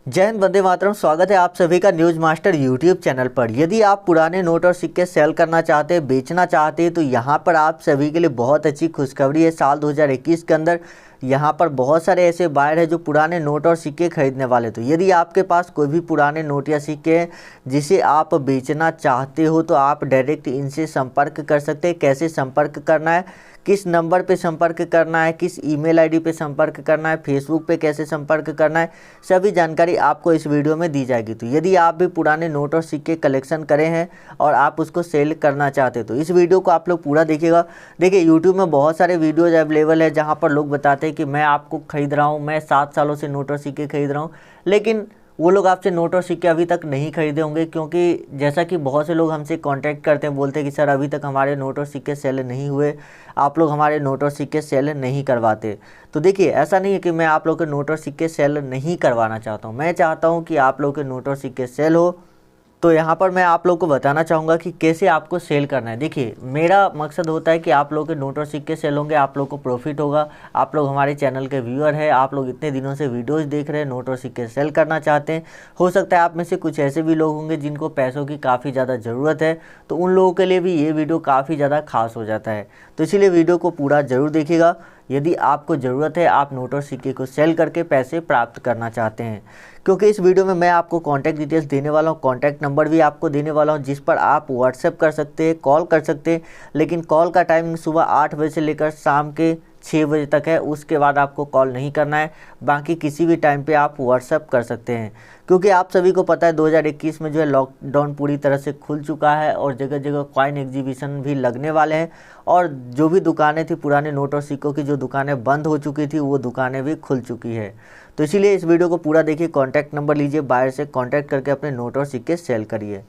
जय हिंद, वंदे मातरम। स्वागत है आप सभी का न्यूज़ मास्टर यूट्यूब चैनल पर। यदि आप पुराने नोट और सिक्के सेल करना चाहते हैं, बेचना चाहते हैं, तो यहाँ पर आप सभी के लिए बहुत अच्छी खुशखबरी है। साल 2021 के अंदर यहाँ पर बहुत सारे ऐसे बायर हैं जो पुराने नोट और सिक्के खरीदने वाले। तो यदि आपके पास कोई भी पुराने नोट या सिक्के हैं जिसे आप बेचना चाहते हो, तो आप डायरेक्ट इनसे संपर्क कर सकते हैं। कैसे संपर्क करना है, किस नंबर पे संपर्क करना है, किस ईमेल आईडी पे संपर्क करना है, फेसबुक पे कैसे संपर्क करना है, सभी जानकारी आपको इस वीडियो में दी जाएगी। तो यदि आप भी पुराने नोट और सिक्के कलेक्शन करे हैं और आप उसको सेल करना चाहते हैं, तो इस वीडियो को आप लोग पूरा देखिएगा। देखिए, यूट्यूब में बहुत सारे वीडियोज अवेलेबल है जहाँ पर लोग बताते हैं कि मैं आपको खरीद रहा हूँ, मैं 7 सालों से नोट और सिक्के खरीद रहा हूँ, लेकिन वो लोग आपसे नोट और सिक्के अभी तक नहीं खरीदे होंगे। क्योंकि जैसा कि बहुत से लोग हमसे कांटेक्ट करते हैं, बोलते हैं कि सर अभी तक हमारे नोट और सिक्के सेल नहीं हुए, आप लोग हमारे नोट और सिक्के सेल नहीं करवाते। तो देखिए, ऐसा नहीं है कि मैं आप लोग के नोट और सिक्के सेल नहीं करवाना चाहता हूँ। मैं चाहता हूँ कि आप लोग के नोट और सिक्के सेल हो। तो यहाँ पर मैं आप लोग को बताना चाहूँगा कि कैसे आपको सेल करना है। देखिए, मेरा मकसद होता है कि आप लोग के नोट और सिक्के सेल होंगे, आप लोग को प्रॉफिट होगा। आप लोग हमारे चैनल के व्यूअर हैं, आप लोग इतने दिनों से वीडियोस देख रहे हैं, नोट और सिक्के सेल करना चाहते हैं। हो सकता है आप में से कुछ ऐसे भी लोग होंगे जिनको पैसों की काफ़ी ज़्यादा ज़रूरत है, तो उन लोगों के लिए भी ये वीडियो काफ़ी ज़्यादा खास हो जाता है। तो इसीलिए वीडियो को पूरा ज़रूर देखिएगा। यदि आपको ज़रूरत है, आप नोट और सिक्के को सेल करके पैसे प्राप्त करना चाहते हैं, क्योंकि इस वीडियो में मैं आपको कॉन्टैक्ट डिटेल्स देने वाला हूँ, कॉन्टैक्ट नंबर भी आपको देने वाला हूँ, जिस पर आप व्हाट्सएप कर सकते हैं, कॉल कर सकते हैं। लेकिन कॉल का टाइमिंग सुबह 8 बजे से लेकर शाम के 6 बजे तक है। उसके बाद आपको कॉल नहीं करना है, बाकी किसी भी टाइम पे आप व्हाट्सएप कर सकते हैं। क्योंकि आप सभी को पता है 2021 में जो है लॉकडाउन पूरी तरह से खुल चुका है और जगह जगह कॉइन एग्जीबिशन भी लगने वाले हैं। और जो भी दुकानें थी पुराने नोट और सिक्कों की, जो दुकानें बंद हो चुकी थी, वो दुकानें भी खुल चुकी है। तो इसीलिए इस वीडियो को पूरा देखिए, कॉन्टैक्ट नंबर लीजिए, बायर से कॉन्टैक्ट करके अपने नोट और सिक्के सेल करिए।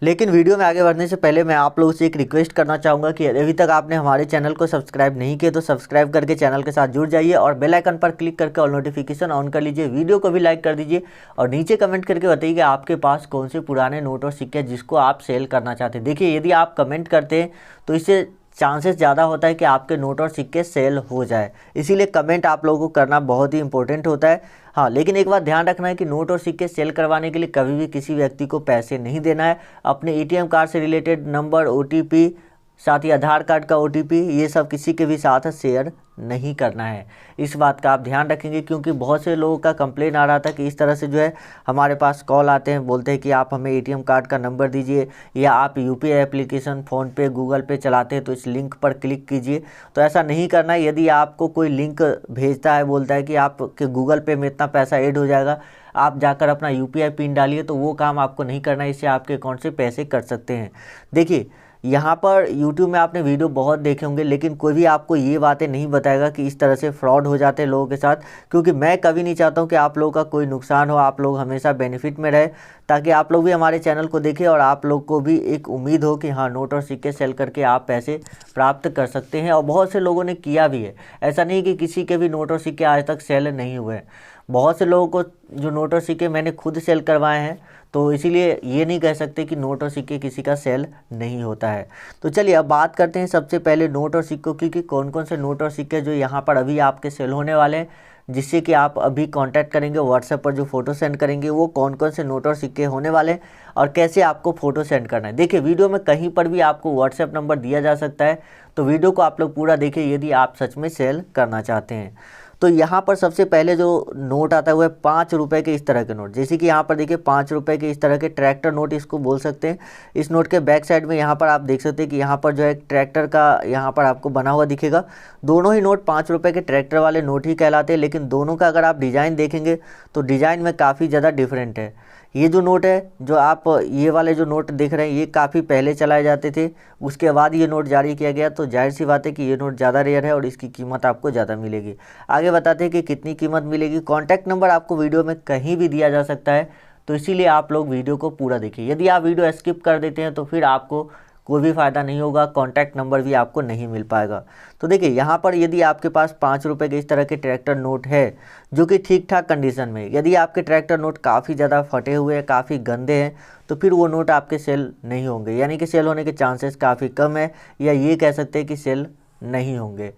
लेकिन वीडियो में आगे बढ़ने से पहले मैं आप लोगों से एक रिक्वेस्ट करना चाहूँगा कि अभी तक आपने हमारे चैनल को सब्सक्राइब नहीं किया तो सब्सक्राइब करके चैनल के साथ जुड़ जाइए और बेल आइकन पर क्लिक करके ऑल नोटिफिकेशन ऑन कर लीजिए। वीडियो को भी लाइक कर दीजिए और नीचे कमेंट करके बताइए कि आपके पास कौन से पुराने नोट और सिक्के जिसको आप सेल करना चाहते हैं। देखिए, यदि आप कमेंट करते हैं तो इससे चांसेस ज़्यादा होता है कि आपके नोट और सिक्के सेल हो जाए। इसीलिए कमेंट आप लोगों को करना बहुत ही इंपॉर्टेंट होता है। हाँ, लेकिन एक बात ध्यान रखना है कि नोट और सिक्के सेल करवाने के लिए कभी भी किसी व्यक्ति को पैसे नहीं देना है। अपने एटीएम कार्ड से रिलेटेड नंबर, ओटीपी, साथ ही आधार कार्ड का ओटीपी, ये सब किसी के भी साथ शेयर नहीं करना है। इस बात का आप ध्यान रखेंगे, क्योंकि बहुत से लोगों का कंप्लेन आ रहा था कि इस तरह से जो है हमारे पास कॉल आते हैं, बोलते हैं कि आप हमें एटीएम कार्ड का नंबर दीजिए, या आप यूपीआई एप्लीकेशन फ़ोनपे, गूगल पे चलाते हैं तो इस लिंक पर क्लिक कीजिए। तो ऐसा नहीं करना है। यदि आपको कोई लिंक भेजता है, बोलता है कि आपके गूगल पे में इतना पैसा ऐड हो जाएगा, आप जाकर अपना यूपीआई पिन डालिए, तो वो काम आपको नहीं करना है। इससे आपके अकाउंट से पैसे कट सकते हैं। देखिए, यहाँ पर YouTube में आपने वीडियो बहुत देखे होंगे, लेकिन कोई भी आपको ये बातें नहीं बताएगा कि इस तरह से फ्रॉड हो जाते हैं लोगों के साथ। क्योंकि मैं कभी नहीं चाहता हूँ कि आप लोगों का कोई नुकसान हो, आप लोग हमेशा बेनिफिट में रहे, ताकि आप लोग भी हमारे चैनल को देखें और आप लोग को भी एक उम्मीद हो कि हाँ, नोट और सिक्के सेल करके आप पैसे प्राप्त कर सकते हैं। और बहुत से लोगों ने किया भी है। ऐसा नहीं कि किसी के भी नोट और सिक्के आज तक सेल नहीं हुए हैं। बहुत से लोगों को जो नोट और सिक्के मैंने खुद सेल करवाए हैं, तो इसीलिए ये नहीं कह सकते कि नोट और सिक्के किसी का सेल नहीं होता है। तो चलिए अब बात करते हैं सबसे पहले नोट और सिक्कों की, कि कौन कौन से नोट और सिक्के जो यहाँ पर अभी आपके सेल होने वाले हैं, जिससे कि आप अभी कांटेक्ट करेंगे, व्हाट्सएप पर जो फ़ोटो सेंड करेंगे, वो कौन कौन से नोट और सिक्के होने वाले हैं और कैसे आपको फ़ोटो सेंड करना है। देखिए, वीडियो में कहीं पर भी आपको व्हाट्सएप नंबर दिया जा सकता है, तो वीडियो को आप लोग पूरा देखिए यदि आप सच में सेल करना चाहते हैं। तो यहाँ पर सबसे पहले जो नोट आता है वो है 5 रुपये के इस तरह के नोट। जैसे कि यहाँ पर देखिए 5 रुपये के इस तरह के ट्रैक्टर नोट इसको बोल सकते हैं। इस नोट के बैक साइड में यहाँ पर आप देख सकते हैं कि यहाँ पर जो है ट्रैक्टर का यहाँ पर आपको बना हुआ दिखेगा। दोनों ही नोट 5 रुपये के ट्रैक्टर वाले नोट ही कहलाते हैं, लेकिन दोनों का अगर आप डिज़ाइन देखेंगे तो डिज़ाइन में काफ़ी ज़्यादा डिफरेंट है। ये जो नोट है, जो आप ये वाले जो नोट देख रहे हैं, ये काफ़ी पहले चलाए जाते थे, उसके बाद ये नोट जारी किया गया। तो जाहिर सी बात है कि ये नोट ज़्यादा रेयर है और इसकी कीमत आपको ज़्यादा मिलेगी। आगे बताते हैं कि कितनी कीमत मिलेगी। कॉन्टैक्ट नंबर आपको वीडियो में कहीं भी दिया जा सकता है, तो इसीलिए आप लोग वीडियो को पूरा देखिए। यदि आप वीडियो स्किप कर देते हैं तो फिर आपको कोई भी फ़ायदा नहीं होगा, कॉन्टैक्ट नंबर भी आपको नहीं मिल पाएगा। तो देखिए, यहाँ पर यदि आपके पास 5 रुपये के इस तरह के ट्रैक्टर नोट है जो कि ठीक ठाक कंडीशन में, यदि आपके ट्रैक्टर नोट काफ़ी ज़्यादा फटे हुए हैं, काफ़ी गंदे हैं, तो फिर वो नोट आपके सेल नहीं होंगे, यानी कि सेल होने के चांसेस काफ़ी कम है, या ये कह सकते हैं कि सेल नहीं होंगे।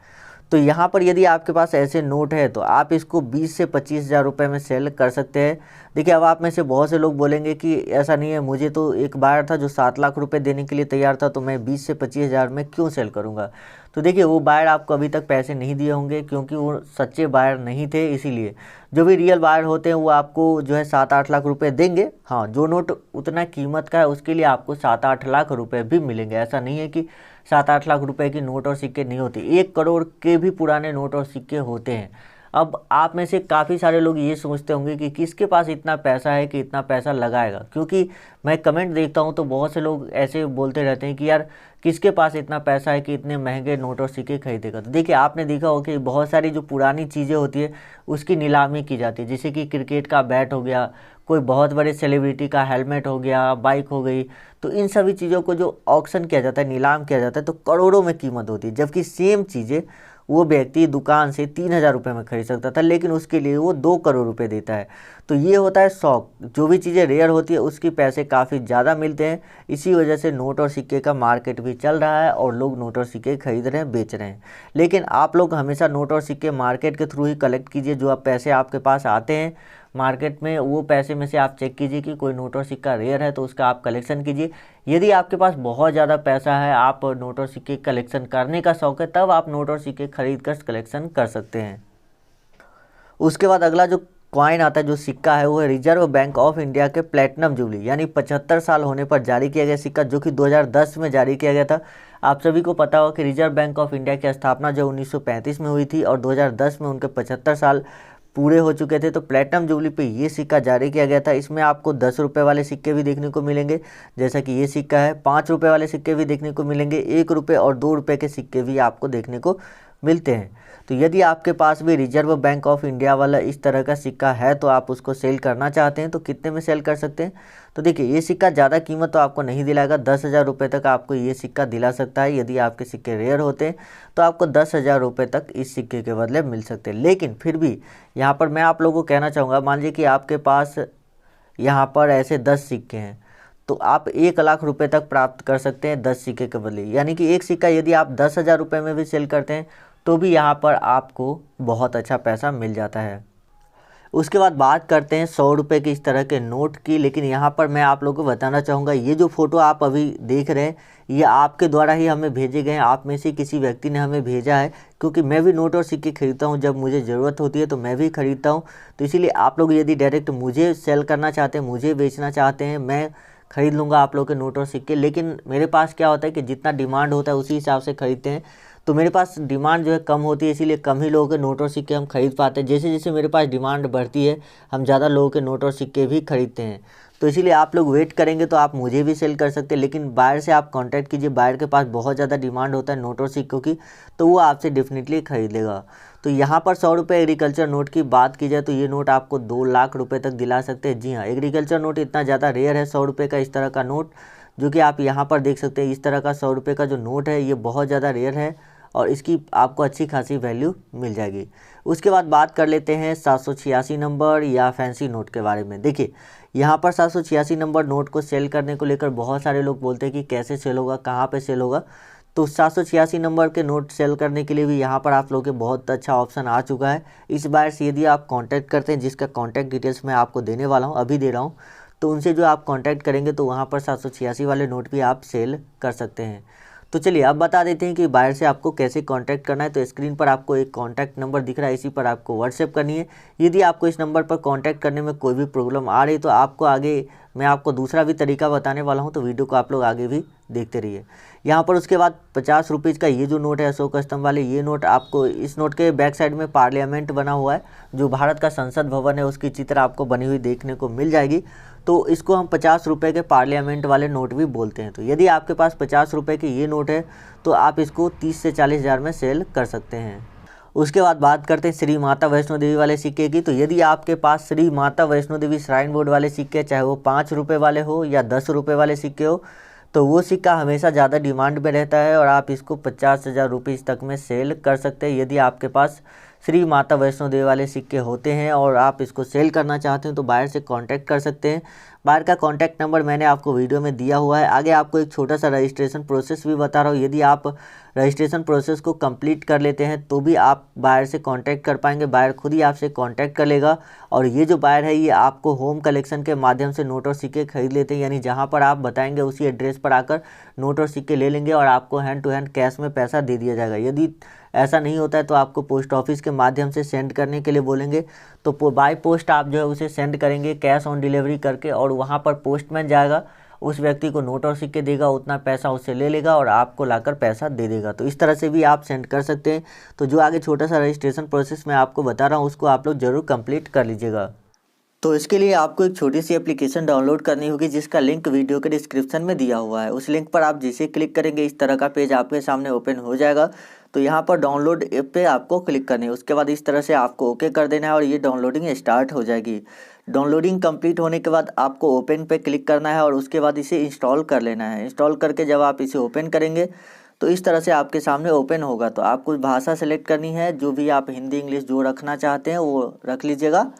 तो यहाँ पर यदि आपके पास ऐसे नोट है तो आप इसको 20 से 25,000 रुपये में सेल कर सकते हैं। देखिए, अब आप में से बहुत से लोग बोलेंगे कि ऐसा नहीं है, मुझे तो एक बायर था जो 7 लाख रुपए देने के लिए तैयार था, तो मैं 20 से 25,000 में क्यों सेल करूँगा। तो देखिए, वो बायर आपको अभी तक पैसे नहीं दिए होंगे क्योंकि वो सच्चे बायर नहीं थे। इसीलिए जो भी रियल बायर होते हैं वो आपको जो है 7-8 लाख रुपए देंगे। हाँ, जो नोट उतना कीमत का है उसके लिए आपको 7-8 लाख रुपए भी मिलेंगे। ऐसा नहीं है कि 7-8 लाख रुपए की नोट और सिक्के नहीं होते, 1 करोड़ के भी पुराने नोट और सिक्के होते हैं। अब आप में से काफ़ी सारे लोग ये सोचते होंगे कि किसके पास इतना पैसा है कि इतना पैसा लगाएगा, क्योंकि मैं कमेंट देखता हूँ तो बहुत से लोग ऐसे बोलते रहते हैं कि यार किसके पास इतना पैसा है कि इतने महंगे नोट और सिक्के खरीदेगा। तो देखिए, आपने देखा होगा कि बहुत सारी जो पुरानी चीज़ें होती है उसकी नीलामी की जाती है, जैसे कि क्रिकेट का बैट हो गया, कोई बहुत बड़े सेलिब्रिटी का हेलमेट हो गया, बाइक हो गई। तो इन सभी चीज़ों को जो ऑक्शन किया जाता है, नीलाम किया जाता है, तो करोड़ों में कीमत होती है। जबकि सेम चीज़ें वो व्यक्ति दुकान से 3,000 रुपये में खरीद सकता था, लेकिन उसके लिए वो 2 करोड़ रुपए देता है। तो ये होता है शौक। जो भी चीज़ें रेयर होती है उसकी पैसे काफ़ी ज़्यादा मिलते हैं। इसी वजह से नोट और सिक्के का मार्केट भी चल रहा है और लोग नोट और सिक्के खरीद रहे हैं, बेच रहे हैं। लेकिन आप लोग हमेशा नोट और सिक्के मार्केट के थ्रू ही कलेक्ट कीजिए। जो आप पैसे आपके पास आते हैं मार्केट में, वो पैसे में से आप चेक कीजिए कि कोई नोट और सिक्का रेयर है तो उसका आप कलेक्शन कीजिए। यदि आपके पास बहुत ज़्यादा पैसा है, आप नोट और सिक्के कलेक्शन करने का शौक है, तब आप नोट और सिक्के खरीद कर कलेक्शन कर सकते हैं। उसके बाद अगला जो कॉइन आता है, जो सिक्का है, वो है रिजर्व बैंक ऑफ इंडिया के प्लेटिनम जुबली, यानी 75 साल होने पर जारी किया गया सिक्का, जो कि 2010 में जारी किया गया था। आप सभी को पता होगा कि रिजर्व बैंक ऑफ इंडिया की स्थापना जो 1935 में हुई थी और 2010 में उनके 75 साल पूरे हो चुके थे। तो प्लेटिनम जुबली पे ये सिक्का जारी किया गया था। इसमें आपको 10 रुपये वाले सिक्के भी देखने को मिलेंगे, जैसा कि ये सिक्का है। 5 रुपये वाले सिक्के भी देखने को मिलेंगे, 1 रुपये और 2 रुपये के सिक्के भी आपको देखने को मिलते हैं। तो यदि आपके पास भी रिजर्व बैंक ऑफ इंडिया वाला इस तरह का सिक्का है तो आप उसको सेल करना चाहते हैं, तो कितने में सेल कर सकते हैं। तो देखिए, ये सिक्का ज़्यादा कीमत तो आपको नहीं दिलाएगा, 10,000 रुपये तक आपको ये सिक्का दिला सकता है। यदि आपके सिक्के रेयर होते हैं तो आपको 10,000 रुपये तक इस सिक्के के बदले मिल सकते हैं। लेकिन फिर भी यहाँ पर मैं आप लोगों को कहना चाहूँगा, मान लीजिए कि आपके पास यहाँ पर ऐसे 10 सिक्के हैं, तो आप 1 लाख रुपए तक प्राप्त कर सकते हैं 10 सिक्के के बदले। यानी कि एक सिक्का यदि आप 10,000 रुपये में भी सेल करते हैं तो भी यहाँ पर आपको बहुत अच्छा पैसा मिल जाता है। उसके बाद बात करते हैं 100 रुपये के इस तरह के नोट की। लेकिन यहाँ पर मैं आप लोगों को बताना चाहूँगा, ये जो फ़ोटो आप अभी देख रहे हैं ये आपके द्वारा ही हमें भेजे गए हैं। आप में से किसी व्यक्ति ने हमें भेजा है, क्योंकि मैं भी नोट और सिक्के खरीदता हूँ, जब मुझे ज़रूरत होती है तो मैं भी खरीदता हूँ। तो इसीलिए आप लोग यदि डायरेक्ट मुझे सेल करना चाहते हैं, मुझे बेचना चाहते हैं, मैं खरीद लूँगा आप लोग के नोट और सिक्के। लेकिन मेरे पास क्या होता है कि जितना डिमांड होता है उसी हिसाब से खरीदते हैं। तो मेरे पास डिमांड जो है कम होती है, इसीलिए कम ही लोगों के नोट और सिक्के हम खरीद पाते हैं। जैसे जैसे मेरे पास डिमांड बढ़ती है हम ज़्यादा लोगों के नोट और सिक्के भी खरीदते हैं। तो इसीलिए आप लोग वेट करेंगे तो आप मुझे भी सेल कर सकते हैं। लेकिन बायर से आप कांटेक्ट कीजिए, बायर के पास बहुत ज़्यादा डिमांड होता है नोट और सिक्कों की, तो वो आपसे डेफिनेटली खरीद लेगा। तो यहाँ पर 100 रुपये एग्रीकल्चर नोट की बात की जाए तो ये नोट आपको 2 लाख रुपये तक दिला सकते हैं। जी हाँ, एग्रीकल्चर नोट इतना ज़्यादा रेयर है 100 रुपये का इस तरह का नोट, जो कि आप यहाँ पर देख सकते हैं। इस तरह का 100 रुपये का जो नोट है ये बहुत ज़्यादा रेयर है और इसकी आपको अच्छी खासी वैल्यू मिल जाएगी। उसके बाद बात कर लेते हैं 786 नंबर या फैंसी नोट के बारे में। देखिए, यहाँ पर 786 नंबर नोट को सेल करने को लेकर बहुत सारे लोग बोलते हैं कि कैसे सेल होगा, कहाँ पे सेल होगा। तो 786 नंबर के नोट सेल करने के लिए भी यहाँ पर आप लोगों के बहुत अच्छा ऑप्शन आ चुका है। इस बार से यदि आप कांटेक्ट करते हैं, जिसका कांटेक्ट डिटेल्स मैं आपको देने वाला हूँ, अभी दे रहा हूँ, तो उनसे जो आप कांटेक्ट करेंगे तो वहाँ पर 786 वाले नोट भी आप सेल कर सकते हैं। तो चलिए अब बता देते हैं कि बायर से आपको कैसे कांटेक्ट करना है। तो स्क्रीन पर आपको एक कांटेक्ट नंबर दिख रहा है, इसी पर आपको व्हाट्सएप करनी है। यदि आपको इस नंबर पर कांटेक्ट करने में कोई भी प्रॉब्लम आ रही तो आपको आगे मैं आपको दूसरा भी तरीका बताने वाला हूं, तो वीडियो को आप लोग आगे भी देखते रहिए। यहाँ पर उसके बाद 50 रुपीज़ का ये जो नोट है अशोक स्तंभ वाले, ये नोट आपको, इस नोट के बैक साइड में पार्लियामेंट बना हुआ है, जो भारत का संसद भवन है उसकी चित्र आपको बनी हुई देखने को मिल जाएगी। तो इसको हम 50 रुपये के पार्लियामेंट वाले नोट भी बोलते हैं। तो यदि आपके पास 50 रुपये के ये नोट है तो आप इसको 30 से 40 हज़ार में सेल कर सकते हैं। उसके बाद बात करते हैं श्री माता वैष्णो देवी वाले सिक्के की। तो यदि आपके पास श्री माता वैष्णो देवी श्राइन बोर्ड वाले सिक्के, चाहे वो 5 रुपये वाले हो या 10 रुपये वाले सिक्के हो, तो वो सिक्का हमेशा ज़्यादा डिमांड में रहता है और आप इसको 50,000 रुपीज़ तक में सेल कर सकते हैं। यदि आपके पास श्री माता वैष्णो देवी वाले सिक्के होते हैं और आप इसको सेल करना चाहते हैं तो बायर से कांटेक्ट कर सकते हैं। बायर का कांटेक्ट नंबर मैंने आपको वीडियो में दिया हुआ है। आगे आपको एक छोटा सा रजिस्ट्रेशन प्रोसेस भी बता रहा हूँ। यदि आप रजिस्ट्रेशन प्रोसेस को कंप्लीट कर लेते हैं तो भी आप बायर से कांटेक्ट कर पाएंगे। बायर खुद ही आपसे कांटेक्ट कर लेगा। और ये जो बायर है ये आपको होम कलेक्शन के माध्यम से नोट और सिक्के खरीद लेते हैं, यानी जहाँ पर आप बताएंगे उसी एड्रेस पर आकर नोट और सिक्के ले लेंगे और आपको हैंड टू हैंड कैश में पैसा दे दिया जाएगा। यदि ऐसा नहीं होता है तो आपको पोस्ट ऑफिस के माध्यम से सेंड करने के लिए बोलेंगे तो बाय पोस्ट आप जो है उसे सेंड करेंगे कैश ऑन डिलीवरी करके, और वहाँ पर पोस्टमैन जाएगा, उस व्यक्ति को नोट और सिक्के देगा, उतना पैसा उससे ले लेगा और आपको लाकर पैसा दे देगा। तो इस तरह से भी आप सेंड कर सकते हैं। तो जो आगे छोटा सा रजिस्ट्रेशन प्रोसेस मैं आपको बता रहा हूँ उसको आप लोग ज़रूर कंप्लीट कर लीजिएगा। तो इसके लिए आपको एक छोटी सी एप्लीकेशन डाउनलोड करनी होगी जिसका लिंक वीडियो के डिस्क्रिप्शन में दिया हुआ है। उस लिंक पर आप जैसे क्लिक करेंगे इस तरह का पेज आपके सामने ओपन हो जाएगा। तो यहाँ पर डाउनलोड ऐप पे आपको क्लिक करनी है। उसके बाद इस तरह से आपको ओके कर देना है और ये डाउनलोडिंग स्टार्ट हो जाएगी। डाउनलोडिंग कंप्लीट होने के बाद आपको ओपन पे क्लिक करना है और उसके बाद इसे इंस्टॉल कर लेना है। इंस्टॉल करके जब आप इसे ओपन करेंगे तो इस तरह से आपके सामने ओपन होगा। तो आपको भाषा सेलेक्ट करनी है, जो भी आप हिंदी इंग्लिश जो रखना चाहते हैं वो रख लीजिएगा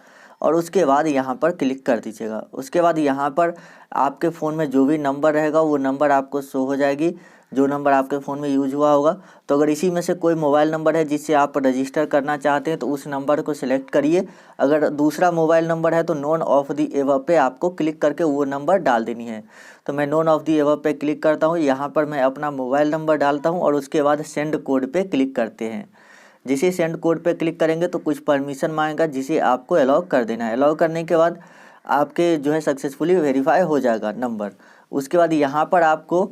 और उसके बाद यहाँ पर क्लिक कर दीजिएगा। उसके बाद यहाँ पर आपके फ़ोन में जो भी नंबर रहेगा वो नंबर आपको शो हो जाएगी, जो नंबर आपके फ़ोन में यूज हुआ होगा। तो अगर इसी में से कोई मोबाइल नंबर है जिससे आप रजिस्टर करना चाहते हैं तो उस नंबर को सिलेक्ट करिए। अगर दूसरा मोबाइल नंबर है तो नॉन ऑफ दी एबव पे आपको क्लिक करके वो नंबर डाल देनी है। तो मैं नॉन ऑफ दी एबव पे क्लिक करता हूँ। यहाँ पर मैं अपना मोबाइल नंबर डालता हूँ और उसके बाद सेंड कोड पे क्लिक करते हैं। जिसे सेंड कोड पे क्लिक करेंगे तो कुछ परमिशन मांगेगा जिसे आपको अलाउ कर देना है। अलाउ करने के बाद आपके जो है सक्सेसफुली वेरीफाई हो जाएगा नंबर। उसके बाद यहाँ पर आपको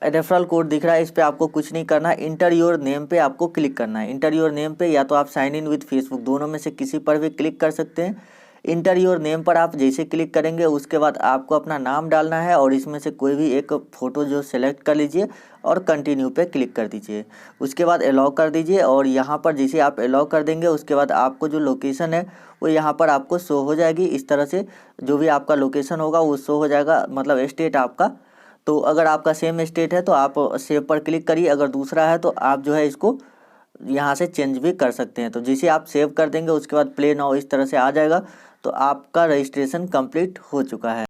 रेफरल कोड दिख रहा है, इस पर आपको कुछ नहीं करना है। इंटर योर नेम पे आपको क्लिक करना है। इंटर योर नेम पे या तो आप साइन इन विद फेसबुक दोनों में से किसी पर भी क्लिक कर सकते हैं। इंटर योर नेम पर आप जैसे क्लिक करेंगे उसके बाद आपको अपना नाम डालना है और इसमें से कोई भी एक फ़ोटो जो सेलेक्ट कर लीजिए और कंटिन्यू पे क्लिक कर दीजिए। उसके बाद अलाउ कर दीजिए और यहाँ पर जैसे आप अलाउ कर देंगे उसके बाद आपको जो लोकेशन है वो यहाँ पर आपको शो हो जाएगी। इस तरह से जो भी आपका लोकेशन होगा वो शो हो जाएगा, मतलब स्टेट आपका। तो अगर आपका सेम स्टेट है तो आप सेव पर क्लिक करिए, अगर दूसरा है तो आप जो है इसको यहाँ से चेंज भी कर सकते हैं। तो जैसे आप सेव कर देंगे उसके बाद प्ले नाउ इस तरह से आ जाएगा। तो आपका रजिस्ट्रेशन कंप्लीट हो चुका है।